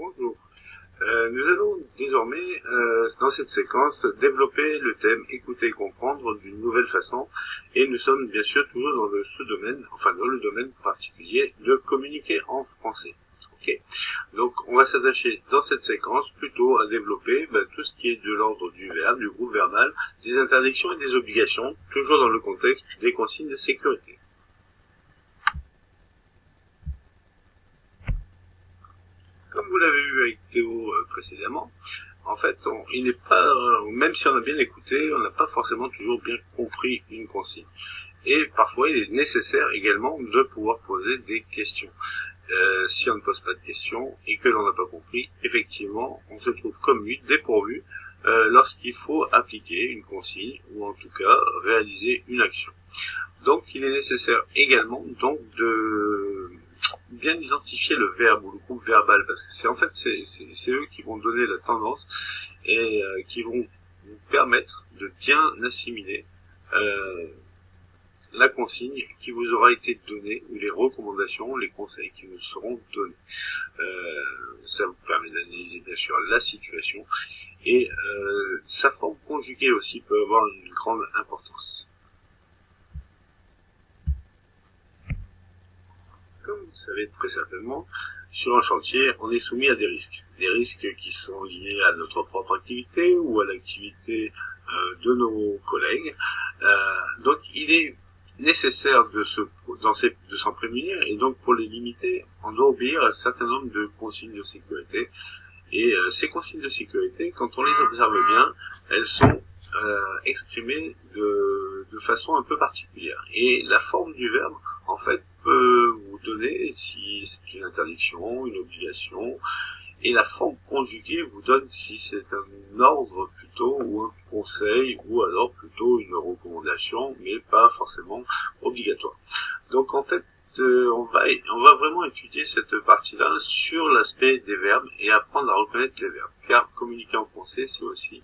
Bonjour. Nous allons désormais, dans cette séquence, développer le thème écouter et comprendre d'une nouvelle façon, et nous sommes bien sûr toujours dans le domaine particulier de communiquer en français. Ok. Donc on va s'attacher dans cette séquence plutôt à développer tout ce qui est de l'ordre du verbe, du groupe verbal, des interdictions et des obligations, toujours dans le contexte des consignes de sécurité. Comme vous l'avez vu avec Théo précédemment, en fait, il n'est pas, même si on a bien écouté, on n'a pas forcément toujours bien compris une consigne. Et parfois, il est nécessaire également de pouvoir poser des questions. Si on ne pose pas de questions et que l'on n'a pas compris, effectivement, on se trouve comme lui, dépourvu, lorsqu'il faut appliquer une consigne ou en tout cas réaliser une action. Donc, il est nécessaire également donc de bien identifier le verbe ou le groupe verbal, parce que c'est eux qui vont donner la tendance et qui vont vous permettre de bien assimiler la consigne qui vous aura été donnée, ou les recommandations, les conseils qui vous seront donnés. Ça vous permet d'analyser bien sûr la situation, et sa forme conjuguée aussi peut avoir une grande importance. Comme vous le savez très certainement, sur un chantier, on est soumis à des risques. Des risques qui sont liés à notre propre activité ou à l'activité de nos collègues. Donc il est nécessaire de s'en prémunir, et donc pour les limiter, on doit obéir à un certain nombre de consignes de sécurité. Et ces consignes de sécurité, quand on les observe bien, elles sont exprimées de façon un peu particulière. Et la forme du verbe, en fait, peut vous donner si c'est une interdiction, une obligation, et la forme conjuguée vous donne si c'est un ordre plutôt, ou un conseil, ou alors plutôt une recommandation, mais pas forcément obligatoire. Donc en fait, on va vraiment étudier cette partie-là sur l'aspect des verbes et apprendre à reconnaître les verbes. Car communiquer en français, c'est aussi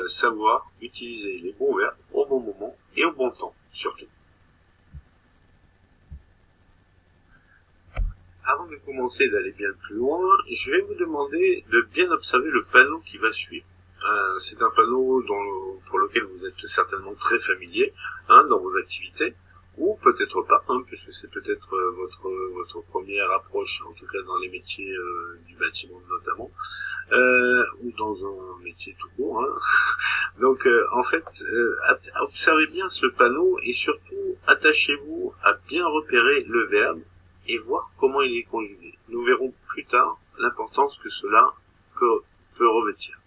savoir utiliser les bons verbes au bon moment et au bon temps, surtout. Avant de commencer et d'aller bien plus loin, je vais vous demander de bien observer le panneau qui va suivre. C'est un panneau pour lequel vous êtes certainement très familier dans vos activités, ou peut-être pas, puisque c'est peut-être votre première approche, en tout cas dans les métiers du bâtiment notamment, ou dans un métier tout court. Donc en fait, observez bien ce panneau et surtout attachez-vous à bien repérer le verbe et voir comment il est conjugué. Nous verrons plus tard l'importance que cela peut revêtir.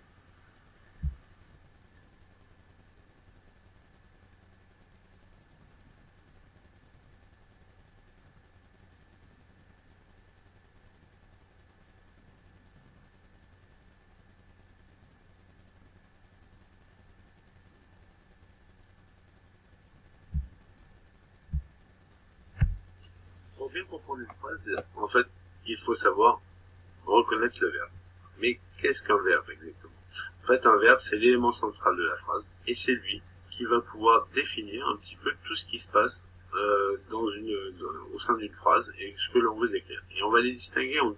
Pour bien comprendre une phrase, en fait, il faut savoir reconnaître le verbe. Mais qu'est-ce qu'un verbe exactement ? En fait, un verbe, c'est l'élément central de la phrase, et c'est lui qui va pouvoir définir un petit peu tout ce qui se passe au sein d'une phrase et ce que l'on veut décrire. Et on va les distinguer en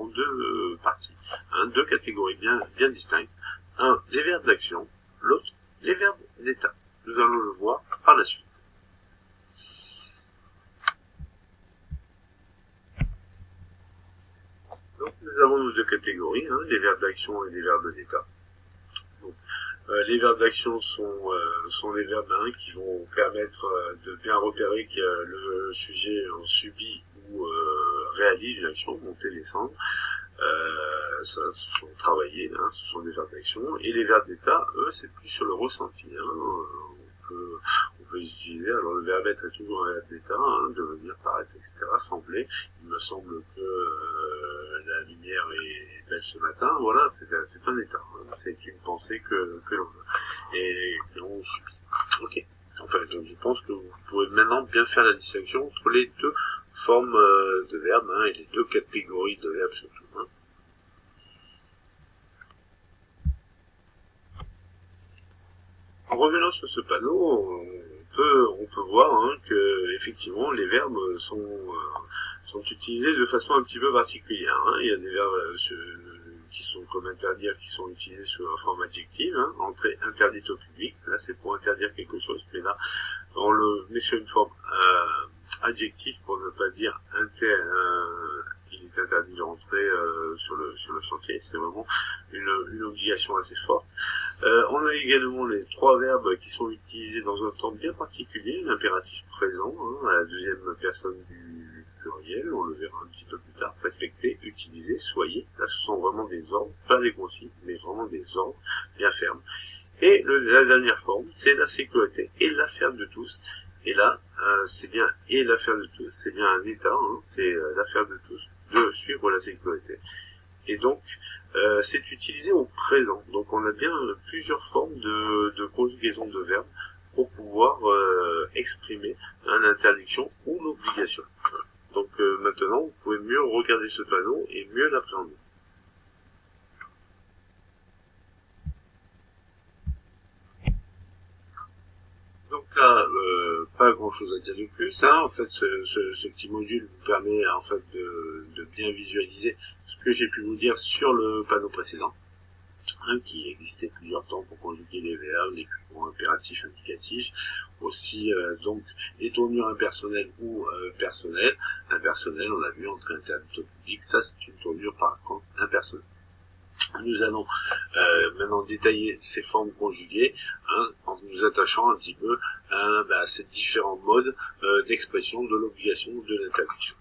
deux parties, deux catégories bien distinctes. Un, les verbes d'action, l'autre, les verbes d'état. Nous allons le voir par la suite. Donc nous avons nos deux catégories, les verbes d'action et les verbes d'état. Donc, les verbes d'action sont les verbes qui vont permettre de bien repérer que le sujet subit ou réalise une action, monter, descendre. Ça se sont travaillés, ce sont des verbes d'action. Et les verbes d'état, eux, c'est plus sur le ressenti. On peut les utiliser. Alors le verbe être est toujours un verbe d'état, devenir, paraître, etc., sembler. Il me semble que la lumière est belle ce matin. Voilà, c'est un état. C'est une pensée que l'on a et que l'on subit. Ok. Enfin, donc je pense que vous pouvez maintenant bien faire la distinction entre les deux formes de verbes et les deux catégories de verbes surtout. En revenant sur ce panneau, on peut voir que effectivement les verbes sont utilisés de façon un petit peu particulière. Hein. Il y a des verbes qui sont comme interdire, qui sont utilisés sous la forme adjective. Hein. Entrée interdite au public, là c'est pour interdire quelque chose, mais là on le met sur une forme adjective pour ne pas dire il est interdit de rentrer sur le chantier. C'est vraiment une obligation assez forte. On a également les trois verbes qui sont utilisés dans un temps bien particulier, l'impératif présent, hein, à la deuxième personne du pluriel, on le verra un petit peu plus tard, respecter, utiliser, soyez. Là ce sont vraiment des ordres, pas des consignes, mais vraiment des ordres bien fermes. Et la dernière forme, c'est la sécurité et l'affaire de tous. Et là, c'est bien et l'affaire de tous, c'est bien un état, hein, c'est l'affaire de tous de suivre la sécurité. Et donc, c'est utilisé au présent. Donc, on a bien plusieurs formes de conjugaison de verbes pour pouvoir exprimer l'interdiction ou l'obligation. Donc, maintenant, vous pouvez mieux regarder ce panneau et mieux l'appréhender. Donc là, pas grand chose à dire de plus, hein. En fait, ce petit module vous permet en fait de bien visualiser ce que j'ai pu vous dire sur le panneau précédent, hein, qui existait plusieurs temps pour conjuguer les verbes, les compléments impératifs, indicatifs, aussi donc les tournures impersonnelles ou personnelles. Impersonnelles, on l'a vu, entrée interdite au public, ça c'est une tournure par contre impersonnelle. Nous allons maintenant détailler ces formes conjuguées, hein, en nous attachant un petit peu à ces différents modes d'expression de l'obligation ou de l'interdiction.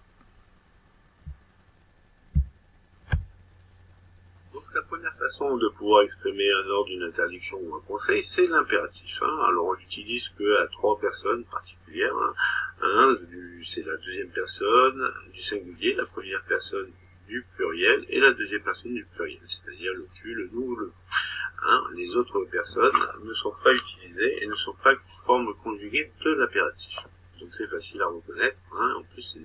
Donc la première façon de pouvoir exprimer un ordre, une interdiction ou un conseil, c'est l'impératif. Hein. Alors on l'utilise qu'à trois personnes particulières. Hein. C'est la deuxième personne du singulier, la première personne du pluriel et la deuxième personne du pluriel, c'est-à-dire le tu, le nous, le vous. Hein, les autres personnes ne sont pas utilisées et ne sont pas forme conjuguée de l'impératif. Donc c'est facile à reconnaître. Hein, en plus,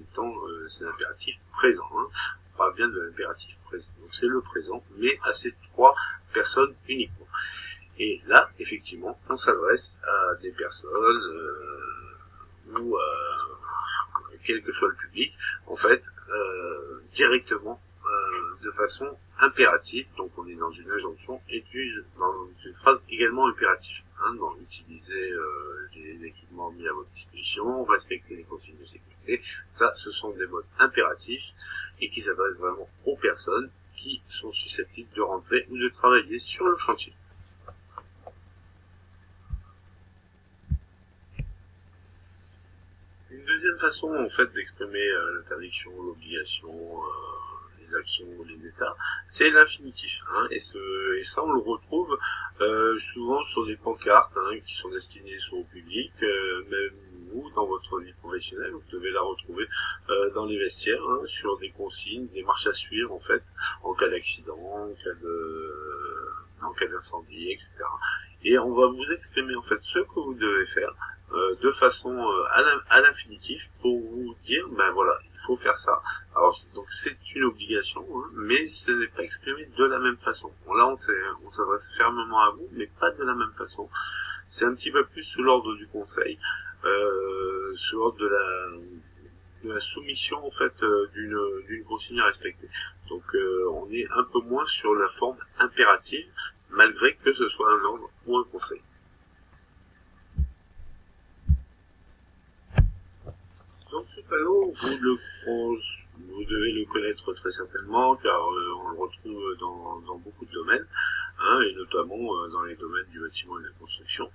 c'est l'impératif présent. Hein, on parle bien de l'impératif présent. Donc c'est le présent, mais à ces trois personnes uniquement. Et là, effectivement, on s'adresse à des personnes ou quel que soit le public, en fait, directement, de façon impérative, donc on est dans une injonction et dans une phrase également impérative, hein, dans utiliser les équipements mis à votre disposition, respecter les consignes de sécurité, ça ce sont des modes impératifs et qui s'adressent vraiment aux personnes qui sont susceptibles de rentrer ou de travailler sur le chantier. Une deuxième façon en fait d'exprimer l'interdiction, l'obligation, les actions, les états, c'est l'infinitif. Hein, et ça on le retrouve souvent sur des pancartes qui sont destinées soit au public, même vous dans votre vie professionnelle, vous devez la retrouver dans les vestiaires, hein, sur des consignes, des marches à suivre en fait, en cas d'accident, en cas d'incendie, etc. Et on va vous exprimer en fait ce que vous devez faire de façon à l'infinitif pour vous dire ben voilà, il faut faire ça. Alors donc c'est une obligation, hein, mais ce n'est pas exprimé de la même façon. Bon, là on s'adresse fermement à vous, mais pas de la même façon. C'est un petit peu plus sous l'ordre du conseil, sous l'ordre de la soumission en fait d'une consigne à respecter. Donc on est un peu moins sur la forme impérative, malgré que ce soit un ordre ou un conseil. Donc ce panneau, vous devez le connaître très certainement, car on le retrouve dans beaucoup de domaines, hein, et notamment dans les domaines du bâtiment et de la construction.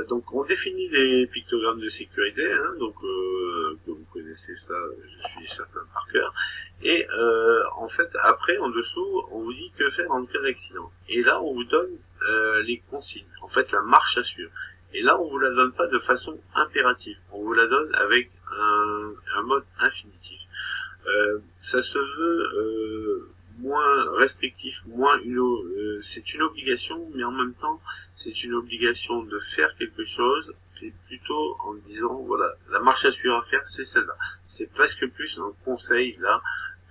Donc on définit les pictogrammes de sécurité, hein, donc que vous connaissez ça, je suis certain par cœur. Et en fait, après, en dessous, on vous dit que faire en cas d'accident. Et là, on vous donne les consignes, en fait, la marche à suivre. Et là, on vous la donne pas de façon impérative, on vous la donne avec un mode infinitif. Ça se veut moins restrictif, c'est une obligation, mais en même temps, c'est une obligation de faire quelque chose, et plutôt en disant, voilà, la marche à suivre à faire, c'est celle-là. C'est presque plus un conseil, là,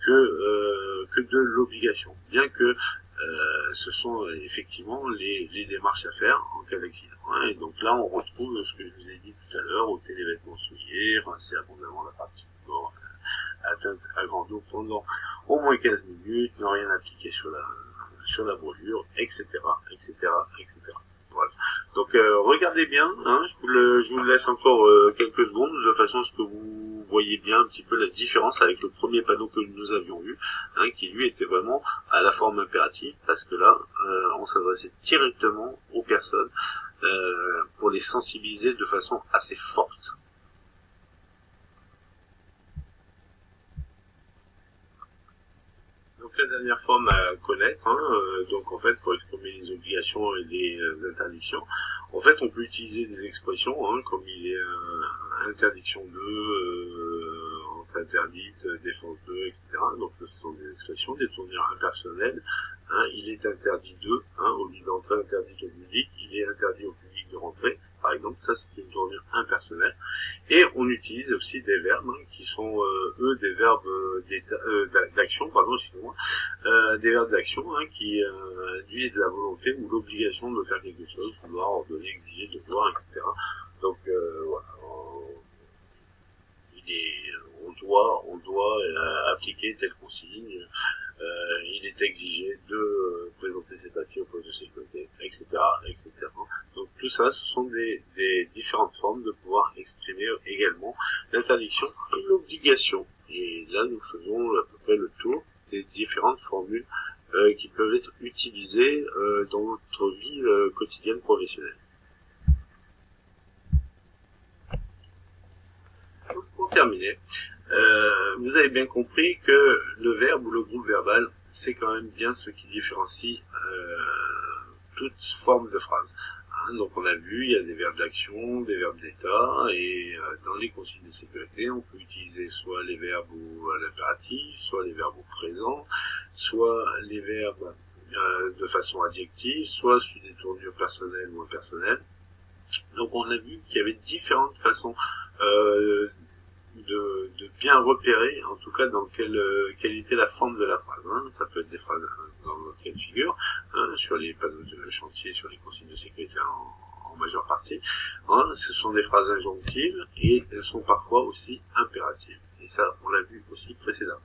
que de l'obligation. Bien que ce sont effectivement les démarches à faire en cas d'accident. Hein. Et donc là, on retrouve ce que je vous ai dit tout à l'heure, ôter les vêtements souillés, rincer abondamment la partie du corps, atteinte à grande eau pendant au moins 15 minutes, ne rien appliquer sur la brûlure, etc., etc., etc. Voilà. Donc regardez bien, hein, je vous laisse encore quelques secondes de façon à ce que vous voyez bien un petit peu la différence avec le premier panneau que nous avions vu, hein, qui lui était vraiment à la forme impérative, parce que là on s'adressait directement aux personnes pour les sensibiliser de façon assez forte. Donc la dernière forme à connaître, hein, donc en fait pour exprimer les obligations et les interdictions, en fait on peut utiliser des expressions, hein, comme il est interdiction de, entre interdite, défense de, etc. Donc ce sont des expressions, des tournures impersonnelles. Hein, il est interdit de, hein, au lieu d'entrer interdit au public, il est interdit au public de rentrer. Par exemple, ça c'est une tournure impersonnelle. Et on utilise aussi des verbes, hein, qui sont eux des verbes d'action, pardon, excusez-moi, des verbes d'action, hein, qui induisent la volonté ou l'obligation de faire quelque chose, vouloir, ordonner, exiger, devoir, etc. Donc voilà, on doit appliquer telle consigne. Il est exigé de présenter ses papiers au poste de sécurité, etc., etc. Donc tout ça, ce sont des différentes formes de pouvoir exprimer également l'interdiction et l'obligation. Et là, nous faisons à peu près le tour des différentes formules qui peuvent être utilisées dans votre vie quotidienne professionnelle. Donc, pour terminer, vous avez bien compris que le verbe ou le groupe verbal, c'est quand même bien ce qui différencie toute forme de phrase. Hein, donc on a vu, il y a des verbes d'action, des verbes d'état, et dans les consignes de sécurité, on peut utiliser soit les verbes à l'impératif, soit les verbes au présent, soit les verbes de façon adjective, soit sous des tournures personnelles ou impersonnelles. Donc on a vu qu'il y avait différentes façons de bien repérer, en tout cas, dans quelle était la forme de la phrase. Hein. Ça peut être des phrases dans notre cas de figure, hein, sur les panneaux de chantier, sur les consignes de sécurité en majeure partie. Hein. Ce sont des phrases injonctives et elles sont parfois aussi impératives. Et ça, on l'a vu aussi précédemment.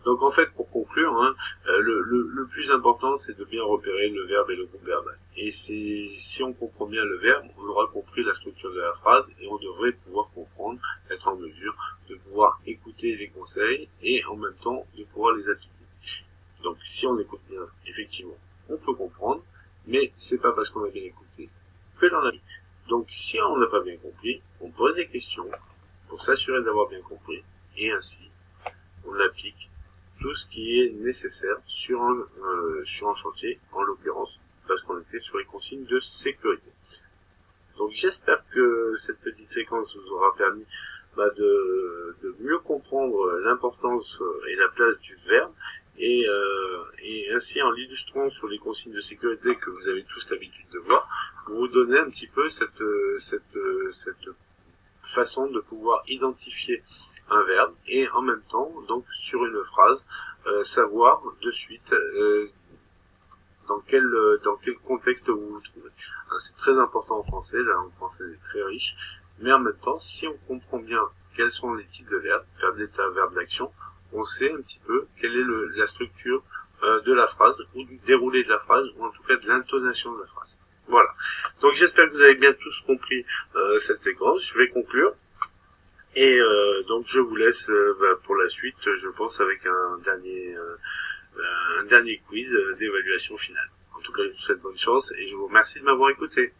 Donc en fait, pour conclure, hein, le plus important, c'est de bien repérer le verbe et le groupe verbal. Et si on comprend bien le verbe, on aura compris la structure de la phrase et on devrait pouvoir comprendre, être en mesure de pouvoir écouter les conseils et en même temps de pouvoir les appliquer. Donc si on écoute bien, effectivement, on peut comprendre, mais c'est pas parce qu'on a bien écouté que l'on a bien. Donc si on n'a pas bien compris, on pose des questions pour s'assurer d'avoir bien compris et ainsi on applique tout ce qui est nécessaire sur un chantier, en l'occurrence, parce qu'on était sur les consignes de sécurité. Donc j'espère que cette petite séquence vous aura permis de mieux comprendre l'importance et la place du verbe, et ainsi en l'illustrant sur les consignes de sécurité que vous avez tous l'habitude de voir, vous donner un petit peu cette façon de pouvoir identifier un verbe et en même temps, donc sur une phrase, savoir de suite dans quel contexte vous vous trouvez. Hein, c'est très important en français, la langue française est très riche, mais en même temps, si on comprend bien quels sont les types de verbes, verbe d'état, verbe d'action, on sait un petit peu quelle est la structure de la phrase, ou du déroulé de la phrase, ou en tout cas de l'intonation de la phrase. Voilà. Donc j'espère que vous avez bien tous compris cette séquence. Je vais conclure. Et donc je vous laisse pour la suite, je pense, avec un dernier quiz d'évaluation finale. En tout cas, je vous souhaite bonne chance et je vous remercie de m'avoir écouté.